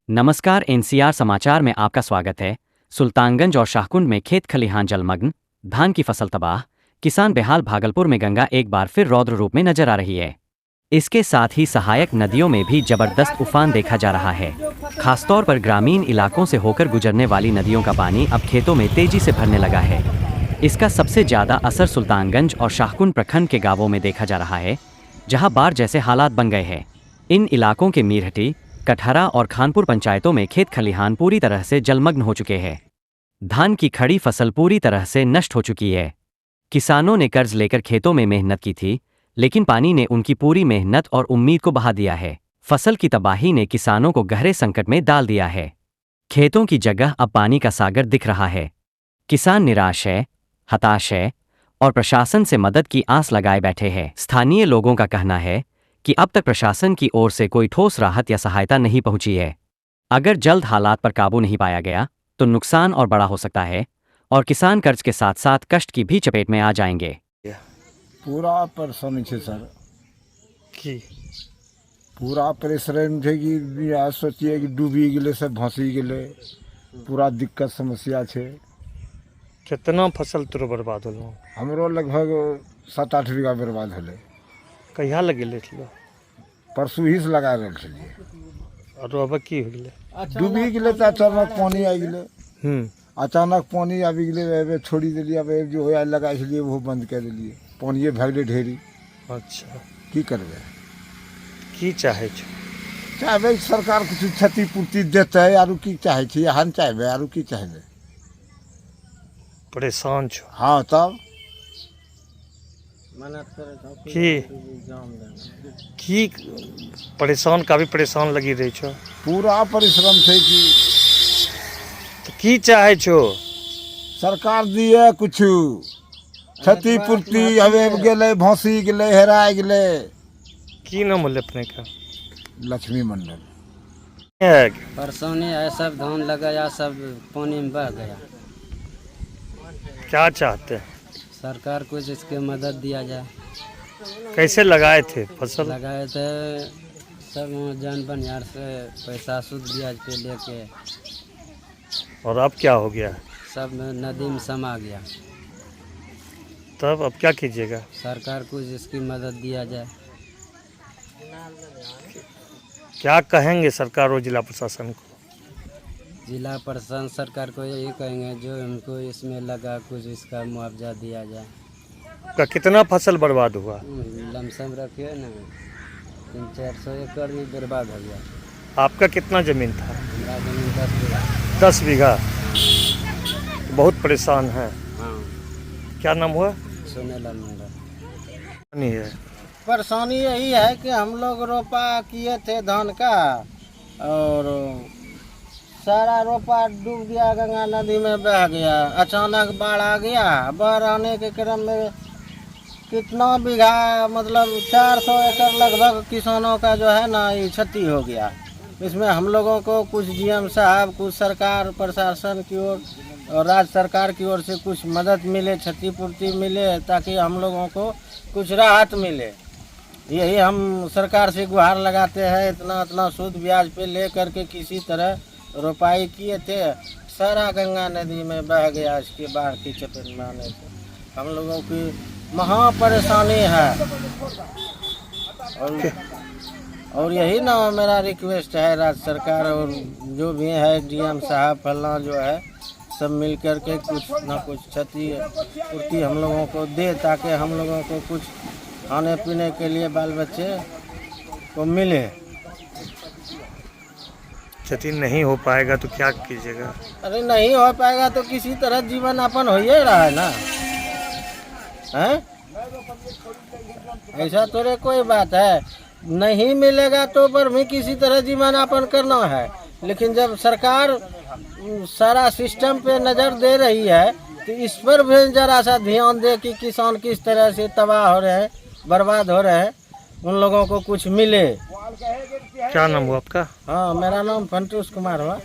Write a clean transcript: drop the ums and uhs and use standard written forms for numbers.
नमस्कार, एनसीआर समाचार में आपका स्वागत है। सुल्तानगंज और शाहकुंड में खेत खलिहान जलमग्न, धान की फसल तबाह, किसान बेहाल। भागलपुर में गंगा एक बार फिर रौद्र रूप में नजर आ रही है। इसके साथ ही सहायक नदियों में भी जबरदस्त उफान देखा जा रहा है। खासतौर पर ग्रामीण इलाकों से होकर गुजरने वाली नदियों का पानी अब खेतों में तेजी से भरने लगा है। इसका सबसे ज्यादा असर सुल्तानगंज और शाहकुंड प्रखंड के गांवों में देखा जा रहा है, जहां बाढ़ जैसे हालात बन गए हैं। इन इलाकों के मीरहटी, कटहरा और खानपुर पंचायतों में खेत खलिहान पूरी तरह से जलमग्न हो चुके हैं। धान की खड़ी फसल पूरी तरह से नष्ट हो चुकी है। किसानों ने कर्ज लेकर खेतों में मेहनत की थी, लेकिन पानी ने उनकी पूरी मेहनत और उम्मीद को बहा दिया है। फसल की तबाही ने किसानों को गहरे संकट में डाल दिया है। खेतों की जगह अब पानी का सागर दिख रहा है। किसान निराश है, हताश है और प्रशासन से मदद की आस लगाए बैठे हैं। स्थानीय लोगों का कहना है कि अब तक प्रशासन की ओर से कोई ठोस राहत या सहायता नहीं पहुंची है। अगर जल्द हालात पर काबू नहीं पाया गया तो नुकसान और बड़ा हो सकता है और किसान कर्ज के साथ साथ कष्ट की भी चपेट में आ जाएंगे। पूरा परेशानी छे सर की पूरा परेशान छे कि आज सोचिए कि डूबी गेले से भसी गेले। पूरा दिक्कत समस्या छे। कितना फसल तोरो बर्बाद होलो? हमरो लगभग 7-8 बीघा बर्बाद होले। कहिया लगेले छलो? परसू ही से लगा रहल छलिए। और अब की हो गेले? डूबी गेले त अचानक पानी आ गेले। अचानक पानी आबि गेले, एबे छोड़ी देलिए। अब जो होया लगाइ छलिए वो बंद कर देलिए। पानिए भग गेले ढेरी। अच्छा, की करबे? की चाहे छ? चाहबे सरकार कुछ क्षतिपूर्ति देते, आरु की चाहे छी? हम चाहबे, आरु की चाहबे? परेशान छ? हाँ तब की परेशान, काफी परेशान लगी रही छ। पूरा परिश्रम छे कि तो की चाहे छो? सरकार दिए कुछ क्षतिपूर्ति। हवे गेले, भौसी गेले, हेरा गेले। की नाम होले अपने का? लक्ष्मी मंडल। परेशानी है, सब धान लगाया, सब पानी में बह गया। क्या चाहते हैं? सरकार को जिसके मदद दिया जाए। कैसे लगाए थे फसल? लगाए थे सब जन बनियार से पैसा सूद ब्याज पे लेके। और अब क्या हो गया? सब नदी में समा गया। तब अब क्या कीजिएगा? सरकार को जिसकी मदद दिया जाए। क्या कहेंगे सरकार और जिला प्रशासन को? जिला प्रशासन सरकार को यही कहेंगे जो हमको इसमें लगा कुछ इसका मुआवजा दिया जाए। का कितना फसल बर्बाद हुआ? लमसम रखिए ना, 300-400 एकड़ में बर्बाद हो गया। आपका कितना जमीन था? हमारा जमीन 10 बीघा। 10 बीघा। बहुत परेशान है। हाँ। क्या नाम हुआ? सोनेलाल मंडल। नहीं है। परेशानी यही है कि हम लोग रोपा किए थे धान का, और सारा रोपा डूब गया, गंगा नदी में बह गया। अचानक बाढ़ आ गया। बाढ़ आने के क्रम में कितना बीघा, मतलब 400 एकड़ लगभग किसानों का जो है ना ये क्षति हो गया। इसमें हम लोगों को कुछ जीएम साहब, कुछ सरकार प्रशासन की ओर और राज्य सरकार की ओर से कुछ मदद मिले, क्षतिपूर्ति मिले, ताकि हम लोगों को कुछ राहत मिले। यही हम सरकार से गुहार लगाते हैं। इतना सूद ब्याज पे ले करके किसी तरह रोपाई किए थे, सारा गंगा नदी में बह गया। इसके बाढ़ की चपेट में आने से हम लोगों की महा परेशानी है। और यही ना मेरा रिक्वेस्ट है राज्य सरकार और जो भी है डीएम साहब फलना जो है, सब मिल कर के कुछ ना कुछ क्षतिपूर्ति हम लोगों को दे, ताकि हम लोगों को कुछ खाने पीने के लिए बाल बच्चे को मिले। क्षति नहीं हो पाएगा तो क्या कीजिएगा? अरे नहीं हो पाएगा तो किसी तरह जीवन यापन हो ही रहा है ना, हैं? ऐसा तो कोई बात है, नहीं मिलेगा तो पर भी किसी तरह जीवन यापन करना है। लेकिन जब सरकार सारा सिस्टम पे नज़र दे रही है तो इस पर भी जरा सा ध्यान दे कि किसान किस तरह से तबाह हो रहे हैं, बर्बाद हो रहे हैं, उन लोगों को कुछ मिले। क्या नाम हुआ आपका? हाँ, मेरा नाम फंटूस कुमार हुआ।